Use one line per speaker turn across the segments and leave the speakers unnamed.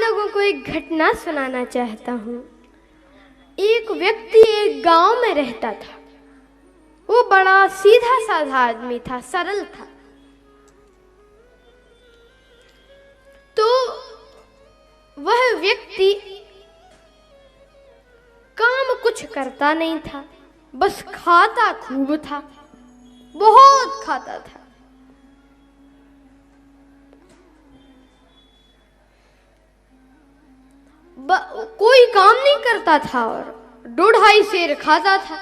लोगों को एक घटना सुनाना चाहता हूँ। एक व्यक्ति एक गांव में रहता था। वो बड़ा सीधा साधा आदमी था, सरल था। तो वह व्यक्ति काम कुछ करता नहीं था, बस खाता खूब था, बहुत खाता था। कोई काम नहीं करता था और 2-2.5 सेर खाता था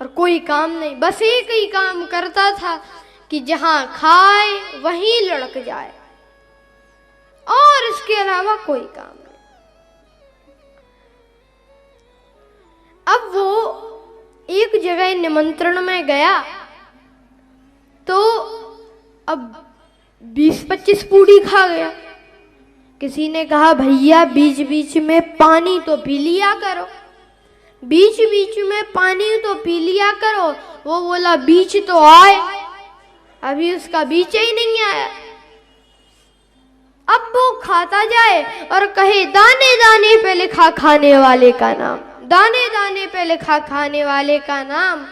और कोई काम नहीं, बस एक ही काम करता था कि जहां खाए वहीं लुढ़क जाए, और इसके अलावा कोई काम नहीं। अब वो एक जगह निमंत्रण में गया तो अब 20-25 पूड़ी खा गया। किसी ने कहा, भैया बीच बीच में पानी तो पी लिया करो, बीच बीच में पानी तो पी लिया करो। वो बोला, बीच तो आए, अभी उसका बीच ही नहीं आया। अब वो खाता जाए और कहे, दाने दाने पे लिखा खाने वाले का नाम, दाने दाने पे लिखा खाने वाले का नाम।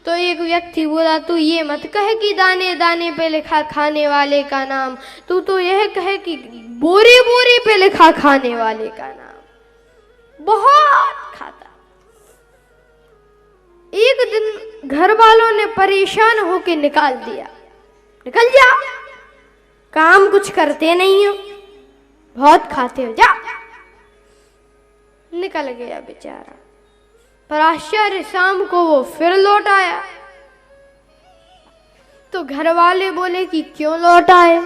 तो एक व्यक्ति बोला, तू ये मत कहे कि दाने दाने पे लिखा खाने वाले का नाम, तू तो यह कहे कि बोरे बोरे पे लिखा खाने वाले का नाम। बहुत खाता। एक दिन घर वालों ने परेशान होके निकाल दिया, निकल जा, काम कुछ करते नहीं हो, बहुत खाते हो, जा। निकल गया बेचारा। पर आश्चर्य, शाम को वो फिर लौट आया। तो घर वाले बोले कि क्यों लौट आए?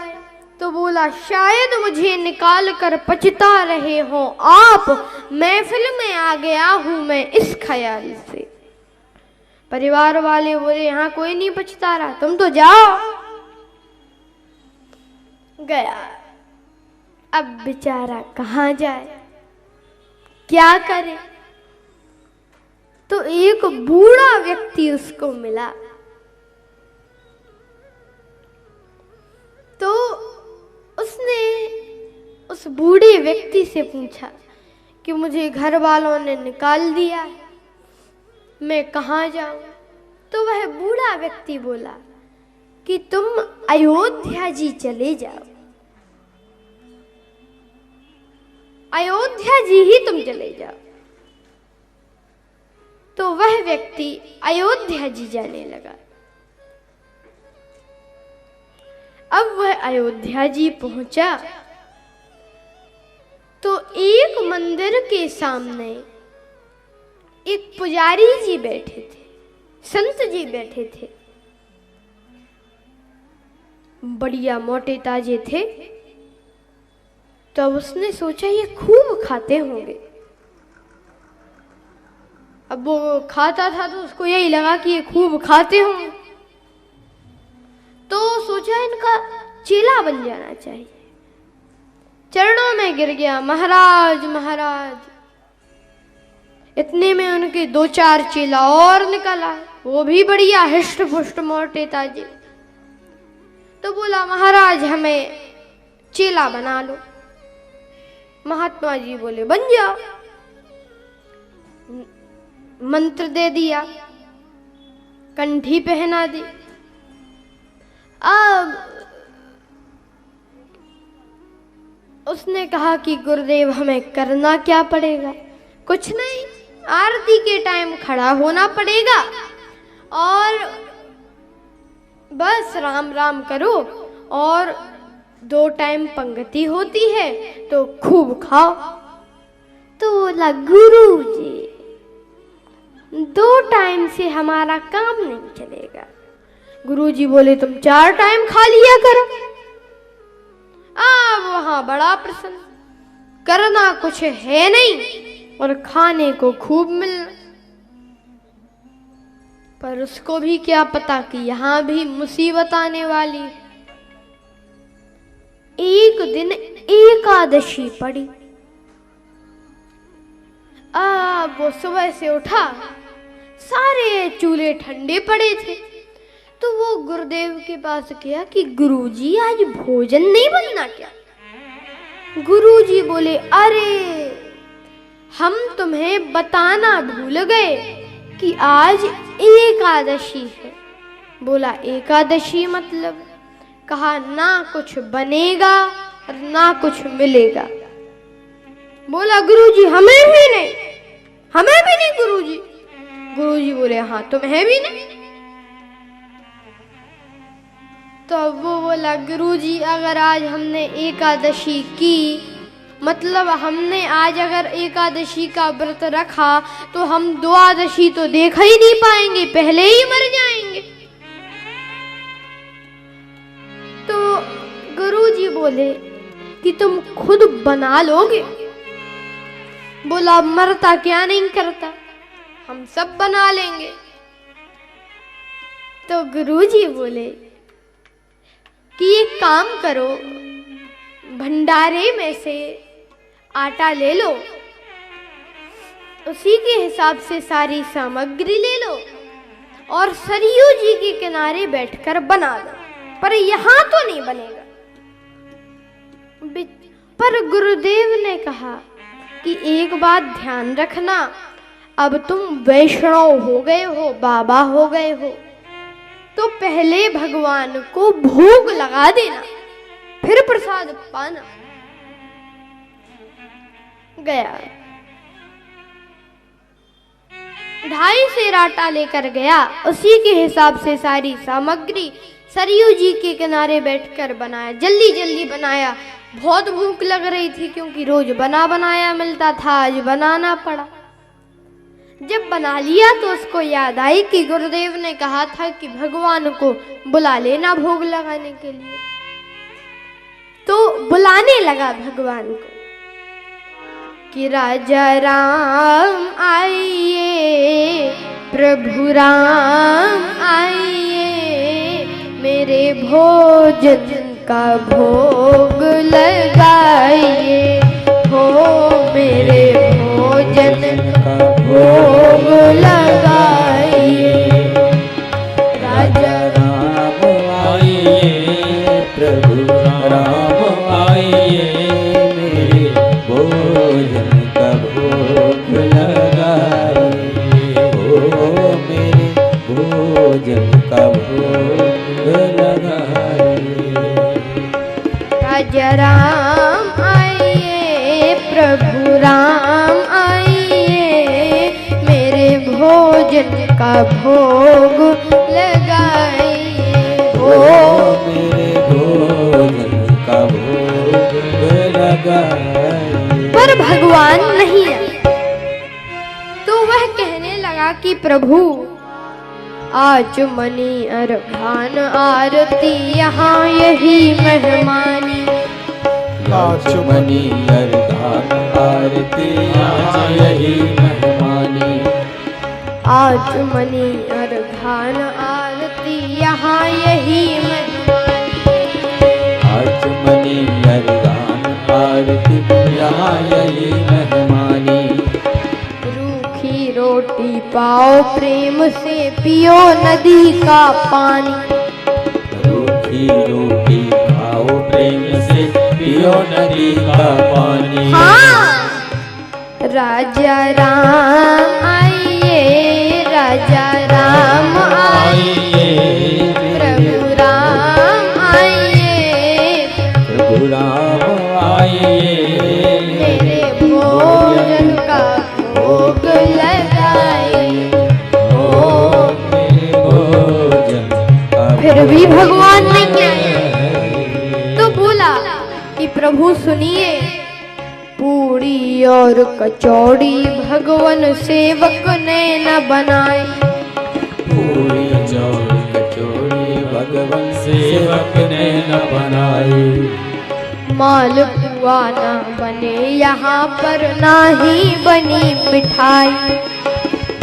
तो बोला, शायद मुझे निकाल कर पछता रहे हो आप, महफिल में आ गया हूं मैं इस ख्याल से। परिवार वाले बोले, यहाँ कोई नहीं पछता रहा, तुम तो जाओ। गया। अब बेचारा कहाँ जाए, क्या करे? तो एक बूढ़ा व्यक्ति उसको मिला। तो उसने उस बूढ़े व्यक्ति से पूछा कि मुझे घर वालों ने निकाल दिया, मैं कहाँ जाऊं? तो वह बूढ़ा व्यक्ति बोला कि तुम अयोध्या जी चले जाओ, अयोध्या जी ही तुम चले जाओ। तो वह व्यक्ति अयोध्या जी जाने लगा। अब वह अयोध्या जी पहुंचा तो एक मंदिर के सामने एक पुजारी जी बैठे थे, संत जी बैठे थे, बढ़िया मोटे ताजे थे। तो उसने सोचा ये खूब खाते होंगे। अब वो खाता था तो उसको यही लगा कि ये खूब खाते होंगे, तो सोचा इनका चेला बन जाना चाहिए। चरणों में गिर गया, महाराज महाराज। इतने में उनके 2-4 चेला और निकला, वो भी बढ़िया हिष्ट पुष्ट मोटे ताजे। तो बोला, महाराज हमें चेला बना लो। महात्मा जी बोले, बन जाओ। मंत्र दे दिया, कंठी पहना दी। अब उसने कहा कि गुरुदेव हमें करना क्या पड़ेगा? कुछ नहीं, आरती के टाइम खड़ा होना पड़ेगा और बस राम राम करो, और 2 टाइम पंक्ति होती है तो खूब खाओ। तो बोला, गुरु जी 2 टाइम से हमारा काम नहीं चलेगा। गुरुजी बोले, तुम 4 टाइम खा लिया करो। अब वहां बड़ा प्रसन्न, करना कुछ है नहीं और खाने को खूब मिलना। पर उसको भी क्या पता कि यहां भी मुसीबत आने वाली। एक दिन एकादशी पड़ी। अब वो सुबह से उठा, सारे चूल्हे ठंडे पड़े थे। तो वो गुरुदेव के पास गया कि गुरुजी आज भोजन नहीं बनना क्या? गुरुजी बोले, अरे हम तुम्हें बताना भूल गए कि आज एकादशी है। बोला, एकादशी मतलब? कहा, ना कुछ बनेगा और ना कुछ मिलेगा। बोला, गुरुजी हमें भी नहीं, हमें भी नहीं गुरुजी। गुरुजी बोले, हाँ तुम्हें भी नहीं। तो वो बोला, गुरुजी अगर आज हमने एकादशी की, मतलब हमने आज अगर एकादशी का व्रत रखा तो हम द्वादशी तो देख ही नहीं पाएंगे, पहले ही मर जाएंगे। तो गुरुजी बोले कि तुम खुद बना लोगे? बोला, मरता क्या नहीं करता, हम सब बना लेंगे। तो गुरुजी बोले कि एक काम करो, भंडारे में से आटा ले लो, उसी के हिसाब से सारी सामग्री ले लो और सरयू जी के किनारे बैठकर बना लो, पर यहां तो नहीं बनेगा। पर गुरुदेव ने कहा कि एक बात ध्यान रखना, अब तुम वैष्णव हो गए हो, बाबा हो गए हो, तो पहले भगवान को भोग लगा देना, फिर प्रसाद पाना। गया 2.5 सेर आटा लेकर गया, उसी के हिसाब से सारी सामग्री सरयू जी के किनारे बैठकर बनाया। जल्दी जल्दी बनाया, बहुत भूख लग रही थी क्योंकि रोज बना बनाया मिलता था, आज बनाना पड़ा। जब बना लिया तो उसको याद आई कि गुरुदेव ने कहा था कि भगवान को बुला लेना भोग लगाने के लिए। तो बुलाने लगा भगवान को कि राजा राम आइए, प्रभु राम आइए, मेरे भोजन का भोग लगाइए, हो मेरे भोजन का भोग लगाइए। राजा
राम आइए, प्रभु राम आइए, मेरे भोजन का भोग लगाइए, हो मेरे भोजन का भोग लगाइए।
राजा राम आइए, प्रभु राम आइए, मेरे भोजन का भोग लगाइए,
हो मेरे भोजन का भोग लगाइए।
पर भगवान नहीं है। तो वह कहने लगा कि प्रभु आज मनी अर्घान आरती यहाँ यही मेहमानी,
आज मनी अर्घान आरती यहाँ यही मेहमानी,
आज मनी अर्घान आरती यहाँ यही मेहमानी,
आज मनी अर्घान आरती यहाँ यही मेहमानी।
रूखी रोटी पाओ प्रेम से पियो नदी का पानी,
रूखी रोटी खाओ प्रेम से पियो नदी का पानी।
हाँ, राजा राम आइए, राजा राम आइए, प्रभु राम आइए,
प्रभु राम आइए,
मेरे भोजन का भोग लगाइए,
हो मेरे भोजन का
फिर भी भगवान नहीं आए। तो बोला कि प्रभु सुनिए, पूरी और कचौड़ी भगवान सेवक ने न बनाए,
पूरी और कचौड़ी भगवान सेवक ने न बनाई,
मालपुआ ना बने यहाँ पर, ना ही बनी मिठाई,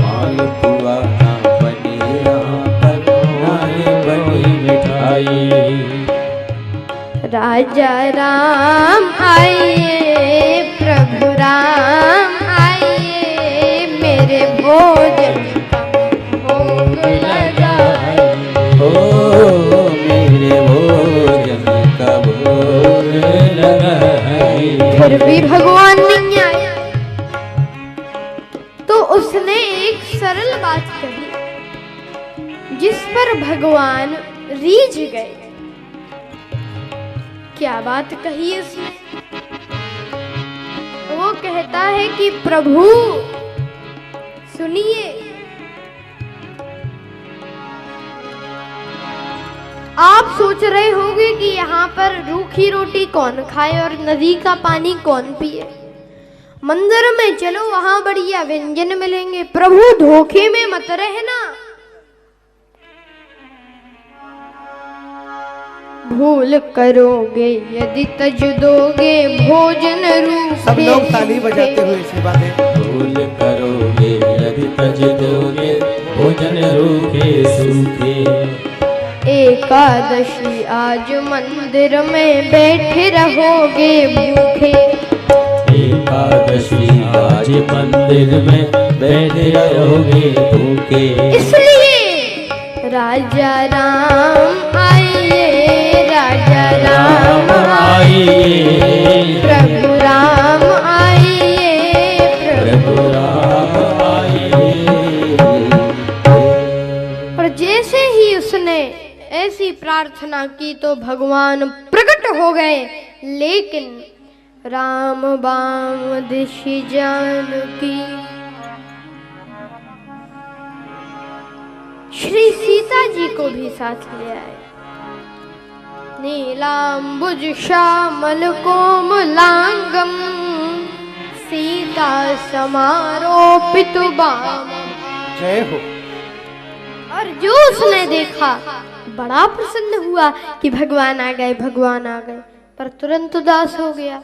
मालपुआ ना बने यहाँ पर, ना ही बनी मिठाई।
राजा राम आइए, प्रभु राम आइए, मेरे भोजन का भोग लगाइए,
हो मेरे भोजन का भोग लगाइए।
फिर भी भगवान नहीं आए। तो उसने एक सरल बात कही जिस पर भगवान रीझ गए। क्या बात कही उसने? वो कहता है कि प्रभु सुनिए, आप सोच रहे होंगे कि यहाँ पर रूखी रोटी कौन खाए और नदी का पानी कौन पिए। मंदिर में चलो, वहां बढ़िया व्यंजन मिलेंगे। प्रभु धोखे में मत रहना। भूल करोगे यदि तज दोगे भोजन रूखे।
सब लोग ताली बजाते हुए सेवा दें।
भूल करोगे यदि तज दोगे भोजन रूखे सूखे।
एकादशी आज मंदिर में बैठे रहोगे भूखे।
एकादशी आज मंदिर में बैठे रहोगे भूखे।
इसलिए राजा राम आइए, राजा राम आइए, प्रभु राम आइए,
प्रभु राम आइए।
और जैसे ही उसने ऐसी प्रार्थना की तो भगवान प्रकट हो गए। लेकिन राम बाम दिशि जानकी, श्री सीता जी को भी साथ ले आए। नीलांबुज श्यामल कोमलांगम सीता समारोपित बाम।
जय हो।
और जो उसने देखा बड़ा प्रसन्न हुआ कि भगवान आ गए, भगवान आ गए। पर तुरंत उदास हो गया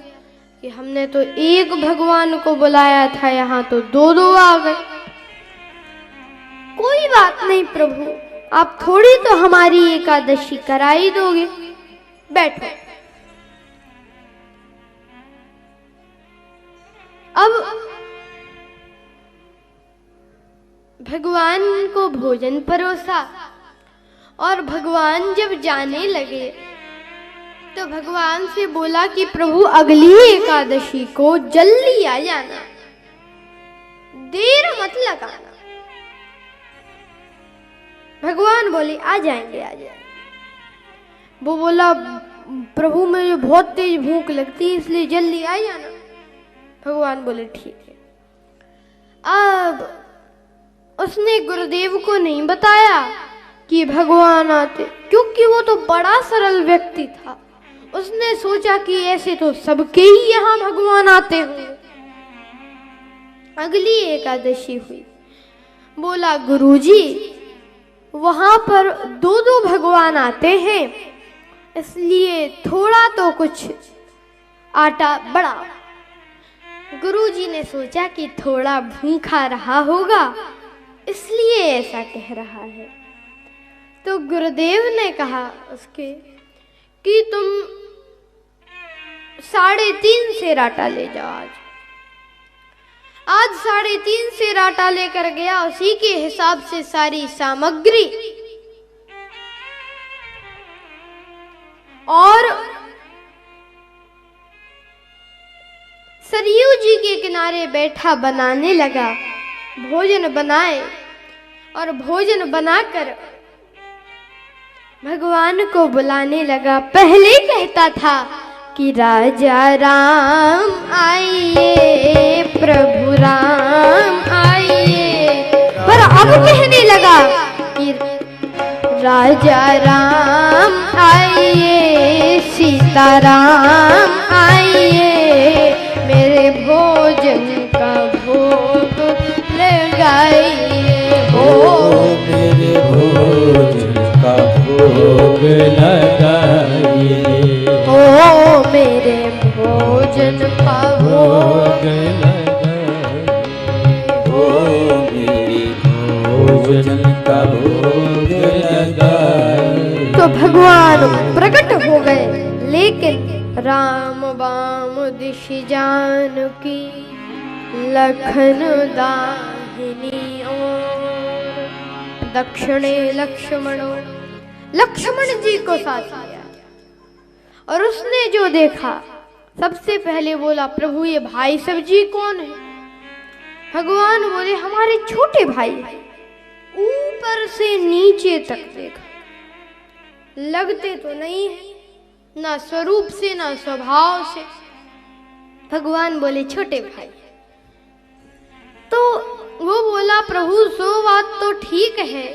कि हमने तो एक भगवान को बुलाया था, यहाँ तो दो दो आ गए। कोई बात नहीं प्रभु, आप थोड़ी तो हमारी एकादशी करा ही दोगे, बैठो। अब भगवान को भोजन परोसा और भगवान जब जाने लगे तो भगवान से बोला कि प्रभु अगली एकादशी को जल्दी आ जाना, देर मत लगाना। भगवान बोले आ जाएंगे, आ जाएंगे। वो बोला प्रभु मुझे बहुत तेज भूख लगती है इसलिए जल्दी आ जाना। भगवान बोले ठीक है। अब उसने गुरुदेव को नहीं बताया कि भगवान आते, क्योंकि वो तो बड़ा सरल व्यक्ति था। उसने सोचा कि ऐसे तो सबके ही यहाँ भगवान आते होंगे। अगली एकादशी हुई, बोला गुरुजी वहां पर दो दो भगवान आते हैं, इसलिए थोड़ा तो कुछ आटा बढ़ा। गुरुजी ने सोचा कि थोड़ा भूखा रहा होगा इसलिए ऐसा कह रहा है। तो गुरुदेव ने कहा उसके कि तुम 3.5 सेर आटा ले जाओ। आज 3.5 सेर आटा लेकर गया, उसी के हिसाब से सारी सामग्री और सरयू जी के किनारे बैठा बनाने लगा। भोजन बनाए और भोजन बनाकर भगवान को बुलाने लगा। पहले कहता था कि राजा राम आइए, प्रभु राम आइए, पर अब कहने लगा कि राजा राम आइए, सीता राम आइए, मेरे भोजन का भोग लगाइए हो,
मेरे भोजन का भोग लगाइए
हो, मेरे भोजन का भोग
लगाइए हो, मेरे भोजन का भोग लगाइए।
तो भगवान प्रकट हो गए। लेकिन राम बाम दिशि जानकी, लखन दाहिनी ओर, दक्षिणे लक्ष्मणो। लक्ष्मण जी को साथ लिया और उसने जो देखा सबसे पहले बोला, प्रभु ये भाई सब जी कौन है? भगवान बोले, हमारे छोटे भाई हैं। ऊपर से नीचे तक देखा, लगते तो नहीं है, ना स्वरूप से ना स्वभाव से। भगवान बोले, छोटे भाई। तो वो बोला, प्रभु सो बात तो ठीक है,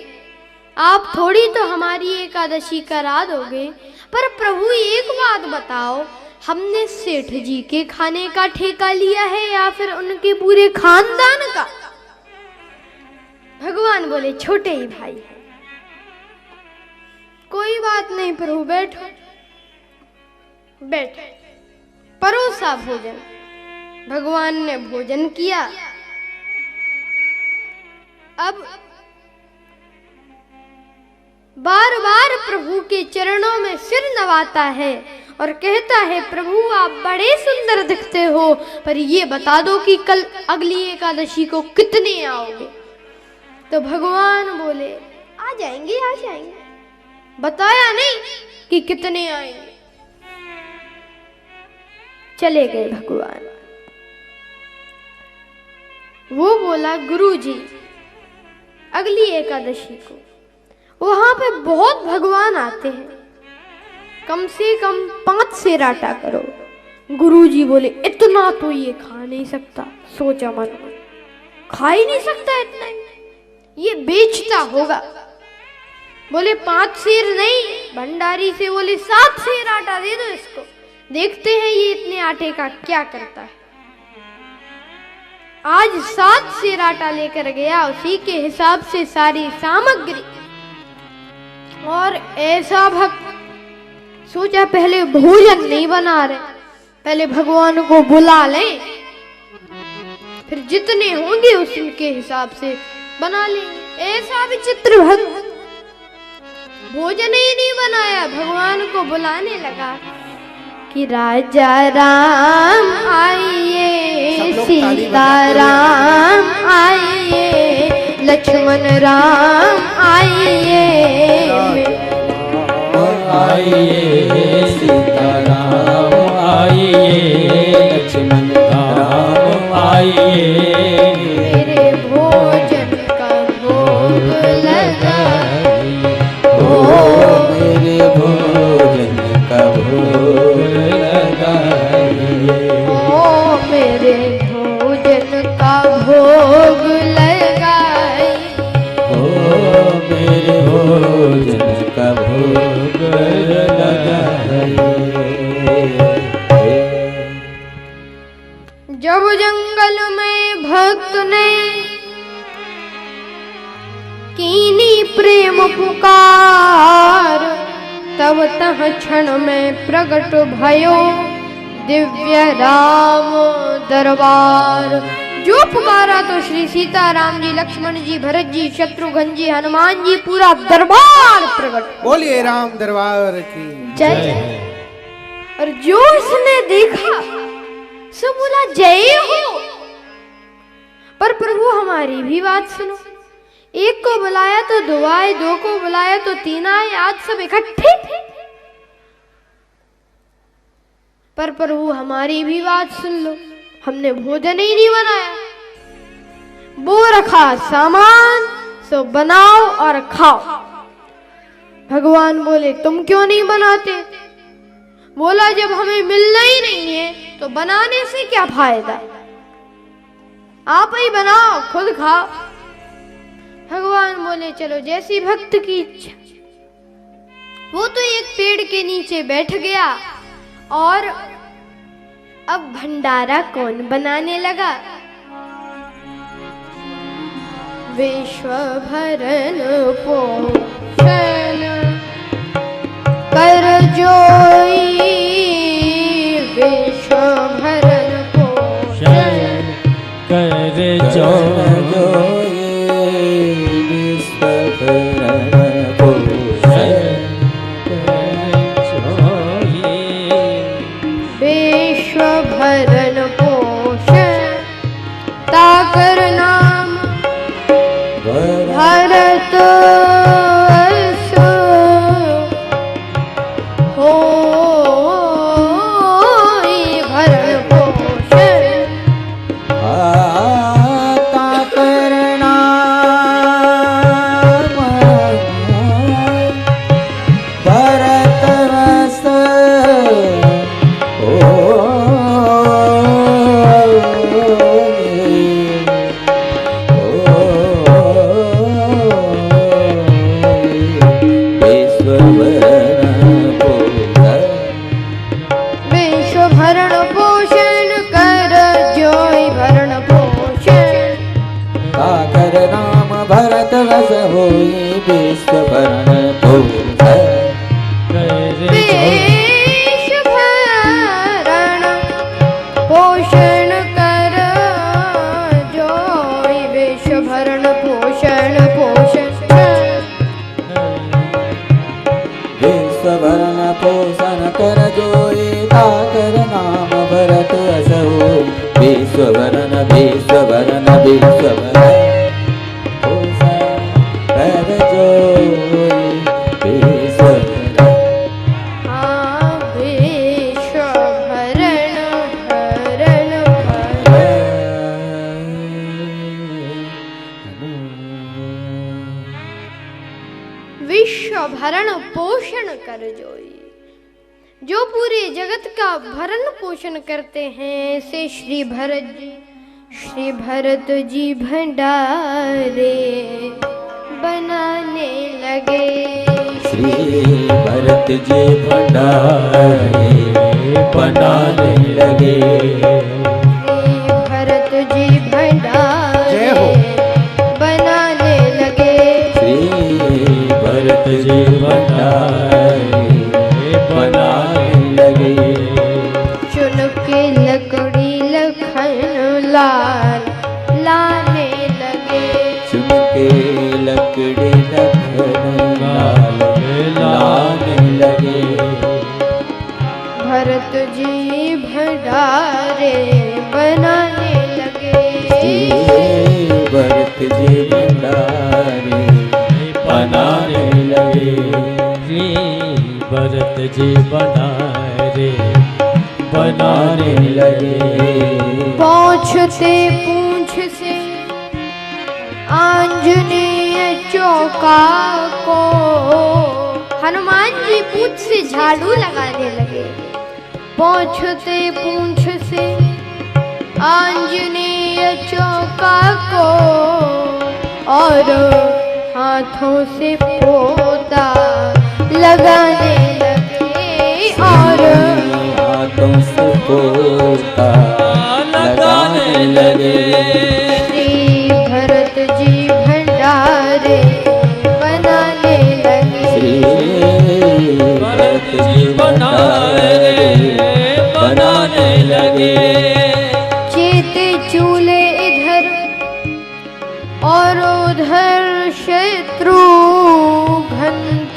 आप थोड़ी तो हमारी एकादशी करा दोगे, पर प्रभु एक बात बताओ, हमने सेठ जी के खाने का ठेका लिया है या फिर उनके पूरे खानदान का? भगवान बोले, छोटे ही भाई है। कोई बात नहीं प्रभु, बैठो। बैठो, परोसा भोजन। भगवान ने भोजन किया। अब बार बार प्रभु के चरणों में सिर नवाता है और कहता है, प्रभु आप बड़े सुंदर दिखते हो, पर ये बता दो कि कल अगली एकादशी को कितने आओगे? तो भगवान बोले, आ जाएंगे आ जाएंगे। बताया नहीं कि कितने आएंगे। चले गए भगवान। वो बोला, गुरुजी अगली एकादशी को वहां पे बहुत भगवान आते हैं, कम से कम 5 सेर आटा करो। गुरुजी बोले, इतना तो ये खा नहीं सकता। सोचा मन में, खा ही नहीं सकता इतना, ये बेचता होगा। बोले 5 सेर नहीं, भंडारी से बोले 7 सेर आटा दे दो इसको, देखते हैं ये इतने आटे का क्या करता है। आज 7 सेर आटा लेकर गया, उसी के हिसाब से सारी सामग्री। और ऐसा भक्त, सोचा पहले भोजन नहीं बना रहे, पहले भगवान को बुला लें, फिर जितने होंगे उनके हिसाब से बना लेंगे। ऐसा विचित्र भक्त, भोजन ही नहीं बनाया, भगवान को बुलाने लगा कि राजा राम आइए, सीता राम आइए, लक्ष्मण राम आइए,
आइए सीता राम आइए, लक्ष्मण राम आइए,
मेरे भोजन का भोग लगाइए,
ओ मेरे भोजन का भोग लगाइए,
ओ मेरे भोजन का भोग लगाइए,
ओ मेरे भोजन का भोग लगाइए।
जब जंगल में भक्त ने कीनी प्रेम पुकार, तब तह क्षण में प्रकट भयो दिव्य राम दरबार। जो पुकारा तो श्री सीता राम जी, लक्ष्मण जी, भरत जी, शत्रुघ्न जी, हनुमान जी, पूरा दरबार प्रकट।
बोलिए राम दरबार की
जय। और जो उसने देखा सब बोला, जय हो। पर प्रभु हमारी भी बात सुनो, एक को बुलाया तो 2 आए, 2 को बुलाया तो 3 आए, आज सब इकट्ठे थे। पर प्रभु हमारी भी बात सुन लो, हमने भोजन ही नहीं बनाया, वो रखा सामान, सो बनाओ और खाओ। भगवान बोले, तुम क्यों नहीं बनाते? बोला, जब हमें मिलना ही नहीं है तो बनाने से क्या फायदा, आप ही बनाओ, खुद खाओ। भगवान बोले, चलो जैसी भक्त की इच्छा। वो तो एक पेड़ के नीचे बैठ गया और अब भंडारा कौन बनाने लगा? विश्व भरन पोषण कर जोई, विश्व भरन पोषण
कर जोई, विश्व भरन पोषण कर जोई,
विश्व भरन पोषण ताकर नाम भरत हो, भरण पोषण कर जोई। जो पूरे जगत का भरण पोषण करते हैं से श्री भरत जी भंडारे बनाने लगे।
श्री भरत जी भंडारे बनाने लगे।
श्री भरत जी भंडारे बनाने लगे।
श्री भरत जी भंडारे बनाने लगे।
चुन के लकड़ी लखन लाल लाने लगे।
चुन के लकड़ी लखन लाल लाने लगे।
भरत जी भंडारे बनाने लगे।
भरत जी भंडारे बनाने लगे। भरत जी भंडारे बनाने लगे।
पूंछ से आंजनेय चौका को हनुमान जी पूंछ से झाड़ू लगाने लगे। पूंछ से आंजनेय चौका को और हाथों से पोता लगाने लगे। और
हाथों से पोता लगाने लगे।
श्री भरत जी भंडारे बनाने लगे।
श्री भरत जी भंडारे बनाने लगे।
चेते चूल्हे इधर और उधर शत्रुघ्न।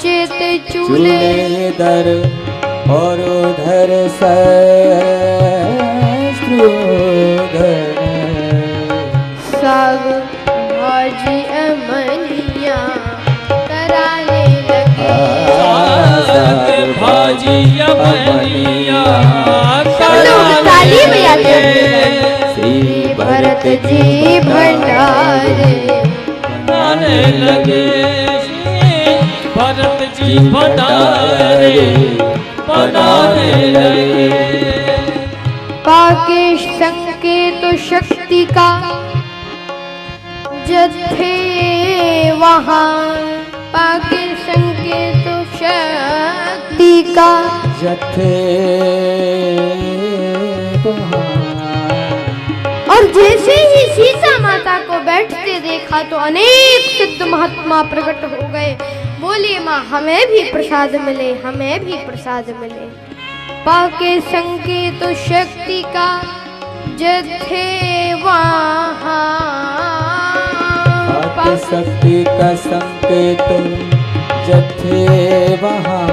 चेते चूल्हे
इधर और उधर
साग भाजी अमनिया कराने लगे।
साग भाजी अमनिया
ताली बजाते
श्री
भरत जी भंडारे
बनाने लगे। भरत जी भंडारे बनाने लगे।
पाके संकेत शक्ति का जथे वहाँ। पाके संकेत शक्ति का
जथे
और जैसे ही सीता माता को बैठते देखा तो अनेक सिद्ध महात्मा प्रकट हो गए। बोले माँ हमें भी प्रसाद मिले, हमें भी प्रसाद मिले। पाके संकेत शक्ति का जथे वहाँ।
पाके शक्ति का संकेत जथे वहाँ।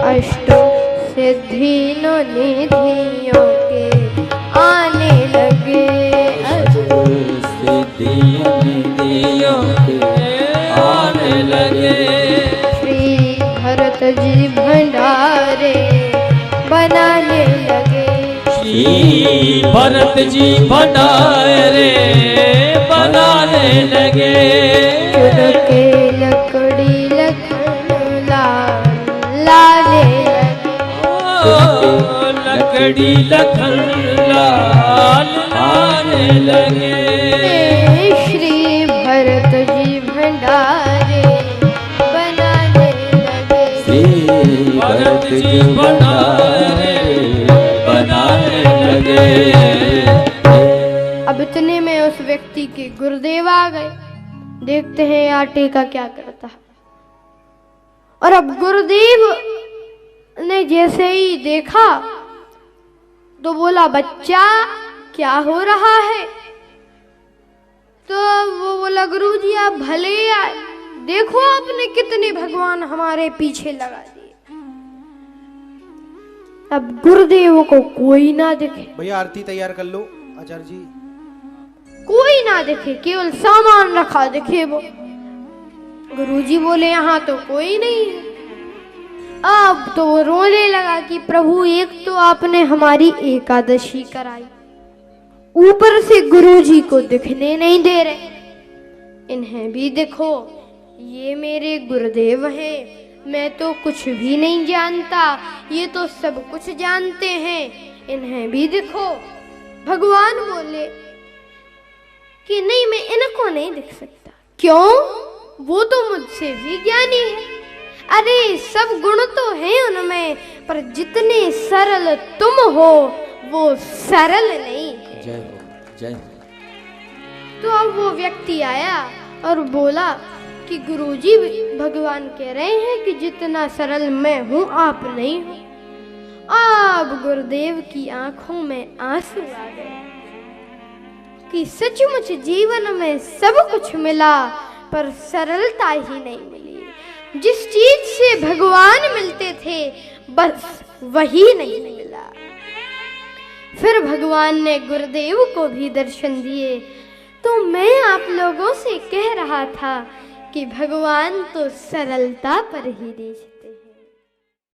अष्ट सिद्धियों निधियों के आने लगे।
सिद्धियों निधियों के आने लगे।
श्री भरत जी भंडारे बनाने लगे।
श्री भरत जी भंडारे बनाने लगे।
चुन के लकड़ी लखन लाने लगे।
लकड़ी लखन लाल लाने लगे।
श्री भरत जी भंडारे बनाने लगे।
श्री भरत जी भंडारे बनाने लगे।
अब इतने में उस व्यक्ति के गुरुदेव आ गए। देखते हैं आटे का क्या करता है। और अब गुरुदेव ने जैसे ही देखा तो बोला बच्चा क्या हो रहा है। तो वो बोला गुरुजी आप भले आए, देखो आपने कितने भगवान हमारे पीछे लगा दिए। अब गुरुदेव को कोई ना दिखे।
भैया आरती तैयार कर लो आचार्य जी।
कोई ना दिखे, केवल सामान रखा दिखे वो। गुरुजी बोले यहाँ तो कोई नहीं है। अब तो वो रोने लगा कि प्रभु एक तो आपने हमारी एकादशी कराई, ऊपर से गुरुजी को दिखने नहीं दे रहे, इन्हें भी देखो ये मेरे गुरुदेव हैं, मैं तो कुछ भी नहीं जानता, ये तो सब कुछ जानते हैं, इन्हें भी देखो। भगवान बोले कि नहीं, मैं इनको नहीं देख सकता। क्यों? वो तो मुझसे भी ज्ञानी है। अरे सब गुण तो हैं उनमें, पर जितने सरल तुम हो वो सरल नहीं है।
जय हो, जय हो।
तो अब वो व्यक्ति आया और बोला कि गुरुजी, भगवान कह रहे हैं कि जितना सरल मैं हूं आप नहीं हो। अब गुरुदेव की आंखों में आंसू आ गए कि सचमुच जीवन में सब कुछ मिला, पर सरलता ही नहीं मिली। जिस चीज से भगवान मिलते थे बस वही नहीं मिला। फिर भगवान ने गुरुदेव को भी दर्शन दिए। तो मैं आप लोगों से कह रहा था कि भगवान तो सरलता पर ही देखते।